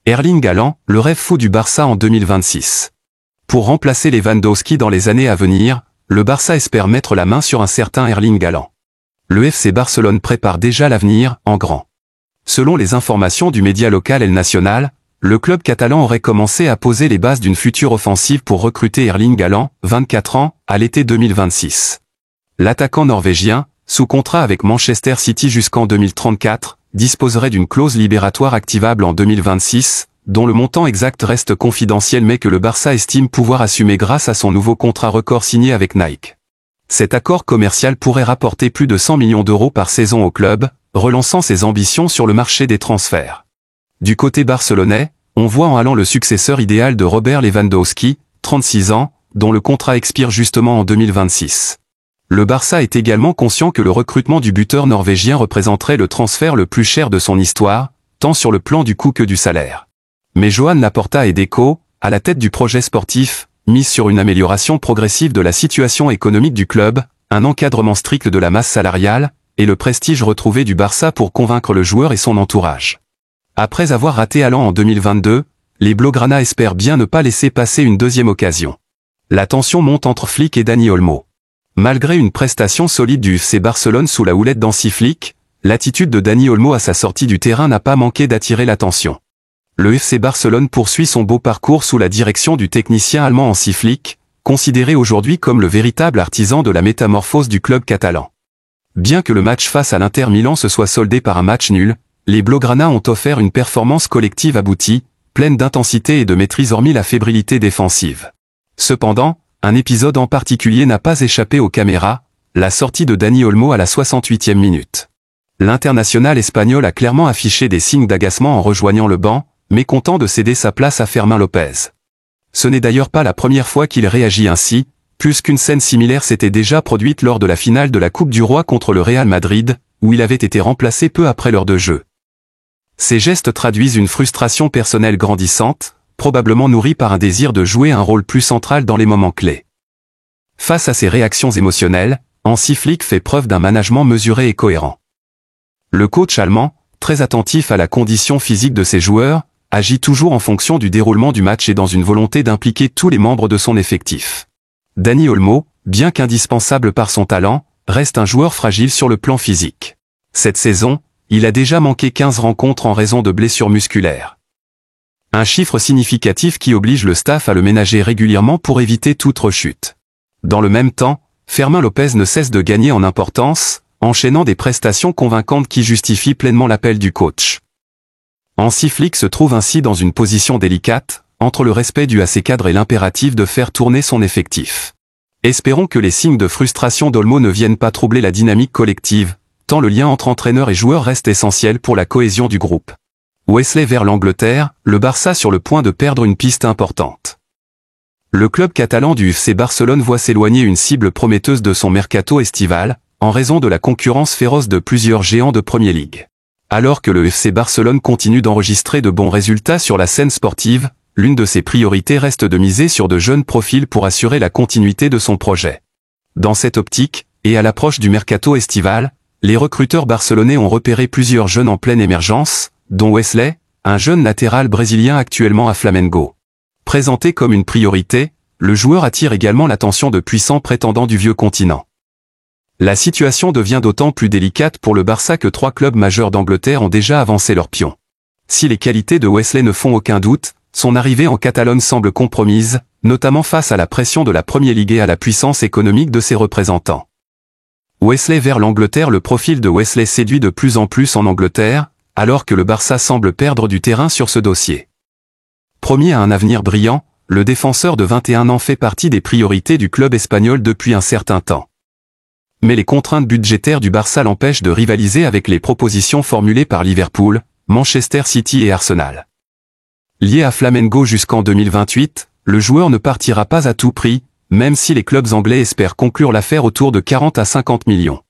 Erling Haaland, le rêve fou du Barça en 2026. Pour remplacer Lewandowski dans les années à venir, le Barça espère mettre la main sur un certain Erling Haaland. Le FC Barcelone prépare déjà l'avenir, en grand. Selon les informations du média local El Nacional, le club catalan aurait commencé à poser les bases d'une future offensive pour recruter Erling Haaland, 24 ans, à l'été 2026. L'attaquant norvégien, sous contrat avec Manchester City jusqu'en 2034, disposerait d'une clause libératoire activable en 2026, dont le montant exact reste confidentiel mais que le Barça estime pouvoir assumer grâce à son nouveau contrat record signé avec Nike. Cet accord commercial pourrait rapporter plus de 100 millions d'euros par saison au club, relançant ses ambitions sur le marché des transferts. Du côté barcelonais, on voit en Haaland le successeur idéal de Robert Lewandowski, 36 ans, dont le contrat expire justement en 2026. Le Barça est également conscient que le recrutement du buteur norvégien représenterait le transfert le plus cher de son histoire, tant sur le plan du coût que du salaire. Mais Joan Laporta et Deco, à la tête du projet sportif, misent sur une amélioration progressive de la situation économique du club, un encadrement strict de la masse salariale, et le prestige retrouvé du Barça pour convaincre le joueur et son entourage. Après avoir raté Haaland en 2022, les Blaugrana espèrent bien ne pas laisser passer une deuxième occasion. La tension monte entre Flick et Dani Olmo. Malgré une prestation solide du FC Barcelone sous la houlette d'Hansi Flick, l'attitude de Dani Olmo à sa sortie du terrain n'a pas manqué d'attirer l'attention. Le FC Barcelone poursuit son beau parcours sous la direction du technicien allemand Hansi Flick, considéré aujourd'hui comme le véritable artisan de la métamorphose du club catalan. Bien que le match face à l'Inter Milan se soit soldé par un match nul, les Blaugrana ont offert une performance collective aboutie, pleine d'intensité et de maîtrise hormis la fébrilité défensive. Cependant, un épisode en particulier n'a pas échappé aux caméras, la sortie de Dani Olmo à la 68e minute. L'international espagnol a clairement affiché des signes d'agacement en rejoignant le banc, mécontent de céder sa place à Fermín López. Ce n'est d'ailleurs pas la première fois qu'il réagit ainsi, puisqu'une scène similaire s'était déjà produite lors de la finale de la Coupe du Roi contre le Real Madrid, où il avait été remplacé peu après l'heure de jeu. Ces gestes traduisent une frustration personnelle grandissante, probablement nourrie par un désir de jouer un rôle plus central dans les moments clés. Face à ces réactions émotionnelles, Hansi Flick fait preuve d'un management mesuré et cohérent. Le coach allemand, très attentif à la condition physique de ses joueurs, agit toujours en fonction du déroulement du match et dans une volonté d'impliquer tous les membres de son effectif. Dani Olmo, bien qu'indispensable par son talent, reste un joueur fragile sur le plan physique. Cette saison, il a déjà manqué 15 rencontres en raison de blessures musculaires. Un chiffre significatif qui oblige le staff à le ménager régulièrement pour éviter toute rechute. Dans le même temps, Fermín López ne cesse de gagner en importance, enchaînant des prestations convaincantes qui justifient pleinement l'appel du coach. Hansi Flick se trouve ainsi dans une position délicate, entre le respect dû à ses cadres et l'impératif de faire tourner son effectif. Espérons que les signes de frustration d'Olmo ne viennent pas troubler la dynamique collective, tant le lien entre entraîneur et joueur reste essentiel pour la cohésion du groupe. Wesley vers l'Angleterre, le Barça sur le point de perdre une piste importante. Le club catalan du FC Barcelone voit s'éloigner une cible prometteuse de son mercato estival, en raison de la concurrence féroce de plusieurs géants de Premier League. Alors que le FC Barcelone continue d'enregistrer de bons résultats sur la scène sportive, l'une de ses priorités reste de miser sur de jeunes profils pour assurer la continuité de son projet. Dans cette optique, et à l'approche du mercato estival, les recruteurs barcelonais ont repéré plusieurs jeunes en pleine émergence, dont Wesley, un jeune latéral brésilien actuellement à Flamengo. Présenté comme une priorité, le joueur attire également l'attention de puissants prétendants du vieux continent. La situation devient d'autant plus délicate pour le Barça que 3 clubs majeurs d'Angleterre ont déjà avancé leurs pions. Si les qualités de Wesley ne font aucun doute, son arrivée en Catalogne semble compromise, notamment face à la pression de la Premier League et à la puissance économique de ses représentants. Wesley vers l'Angleterre. Le profil de Wesley séduit de plus en plus en Angleterre, alors que le Barça semble perdre du terrain sur ce dossier. Promis à un avenir brillant, le défenseur de 21 ans fait partie des priorités du club espagnol depuis un certain temps. Mais les contraintes budgétaires du Barça l'empêchent de rivaliser avec les propositions formulées par Liverpool, Manchester City et Arsenal. Lié à Flamengo jusqu'en 2028, le joueur ne partira pas à tout prix, même si les clubs anglais espèrent conclure l'affaire autour de 40 à 50 millions.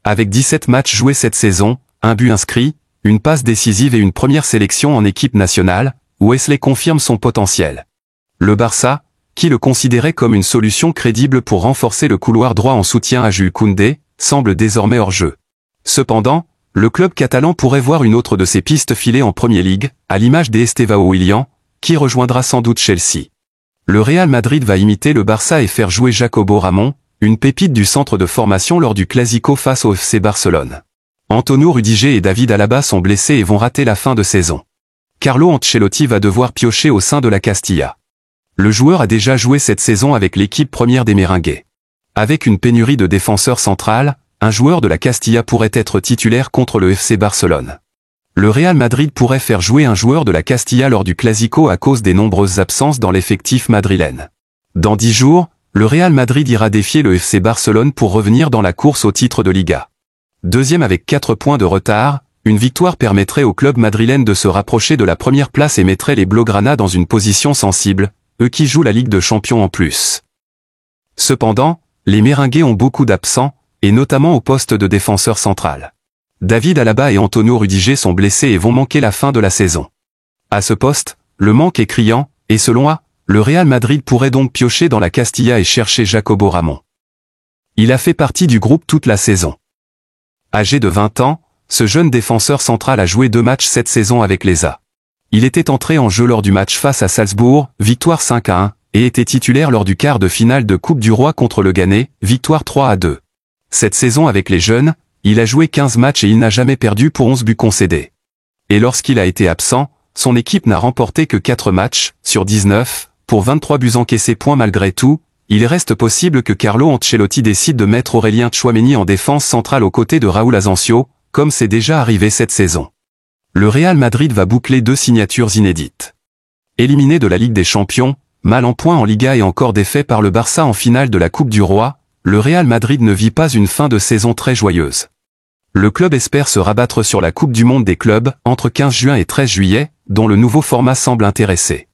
Avec 17 matchs joués cette saison, un but inscrit, une passe décisive et une première sélection en équipe nationale, Wesley confirme son potentiel. Le Barça, qui le considérait comme une solution crédible pour renforcer le couloir droit en soutien à Jules Koundé, semble désormais hors jeu. Cependant, le club catalan pourrait voir une autre de ses pistes filer en Premier League, à l'image d'Estevao Willian, qui rejoindra sans doute Chelsea. Le Real Madrid va imiter le Barça et faire jouer Jacobo Ramon, une pépite du centre de formation lors du Clásico face au FC Barcelone. Antonio Rudiger et David Alaba sont blessés et vont rater la fin de saison. Carlo Ancelotti va devoir piocher au sein de la Castilla. Le joueur a déjà joué cette saison avec l'équipe première des Merengues. Avec une pénurie de défenseurs centrales, un joueur de la Castilla pourrait être titulaire contre le FC Barcelone. Le Real Madrid pourrait faire jouer un joueur de la Castilla lors du Clásico à cause des nombreuses absences dans l'effectif madrilène. Dans 10 jours, le Real Madrid ira défier le FC Barcelone pour revenir dans la course au titre de Liga. Deuxième avec 4 points de retard, une victoire permettrait au club madrilène de se rapprocher de la première place et mettrait les Blaugrana dans une position sensible, eux qui jouent la Ligue de Champions en plus. Cependant, les Merengues ont beaucoup d'absents, et notamment au poste de défenseur central. David Alaba et Antonio Rudiger sont blessés et vont manquer la fin de la saison. À ce poste, le manque est criant, et selon A, le Real Madrid pourrait donc piocher dans la Castilla et chercher Jacobo Ramon. Il a fait partie du groupe toute la saison. Âgé de 20 ans, ce jeune défenseur central a joué 2 matchs cette saison avec les A. Il était entré en jeu lors du match face à Salzbourg, victoire 5-1, et était titulaire lors du quart de finale de Coupe du Roi contre le Ghané, victoire 3-2. Cette saison avec les jeunes, il a joué 15 matchs et il n'a jamais perdu pour 11 buts concédés. Et lorsqu'il a été absent, son équipe n'a remporté que 4 matchs, sur 19, pour 23 buts encaissés. Malgré tout, il reste possible que Carlo Ancelotti décide de mettre Aurélien Tchouaméni en défense centrale aux côtés de Raúl Asensio, comme c'est déjà arrivé cette saison. Le Real Madrid va boucler 2 signatures inédites. Éliminé de la Ligue des Champions, mal en point en Liga et encore défait par le Barça en finale de la Coupe du Roi, le Real Madrid ne vit pas une fin de saison très joyeuse. Le club espère se rabattre sur la Coupe du Monde des clubs entre 15 juin et 13 juillet, dont le nouveau format semble intéresser.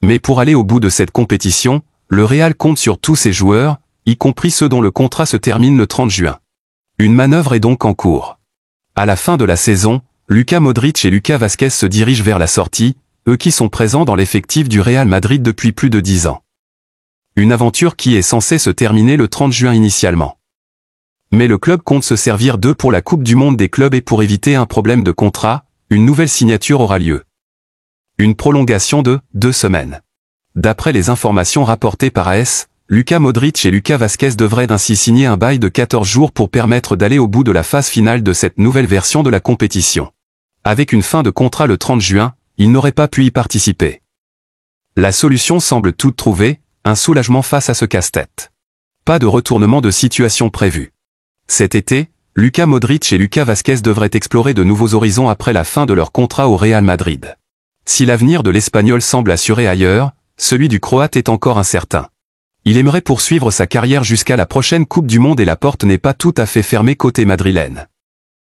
Mais pour aller au bout de cette compétition, le Real compte sur tous ses joueurs, y compris ceux dont le contrat se termine le 30 juin. Une manœuvre est donc en cours. À la fin de la saison, Luka Modric et Lucas Vázquez se dirigent vers la sortie, eux qui sont présents dans l'effectif du Real Madrid depuis plus de 10 ans. Une aventure qui est censée se terminer le 30 juin initialement. Mais le club compte se servir d'eux pour la Coupe du Monde des clubs et pour éviter un problème de contrat, une nouvelle signature aura lieu. Une prolongation de 2 semaines. D'après les informations rapportées par AS, Luka Modric et Lucas Vázquez devraient ainsi signer un bail de 14 jours pour permettre d'aller au bout de la phase finale de cette nouvelle version de la compétition. Avec une fin de contrat le 30 juin, ils n'auraient pas pu y participer. La solution semble toute trouvée, un soulagement face à ce casse-tête. Pas de retournement de situation prévu. Cet été, Luka Modric et Lucas Vázquez devraient explorer de nouveaux horizons après la fin de leur contrat au Real Madrid. Si l'avenir de l'Espagnol semble assuré ailleurs, celui du Croate est encore incertain. Il aimerait poursuivre sa carrière jusqu'à la prochaine Coupe du Monde et la porte n'est pas tout à fait fermée côté madrilène.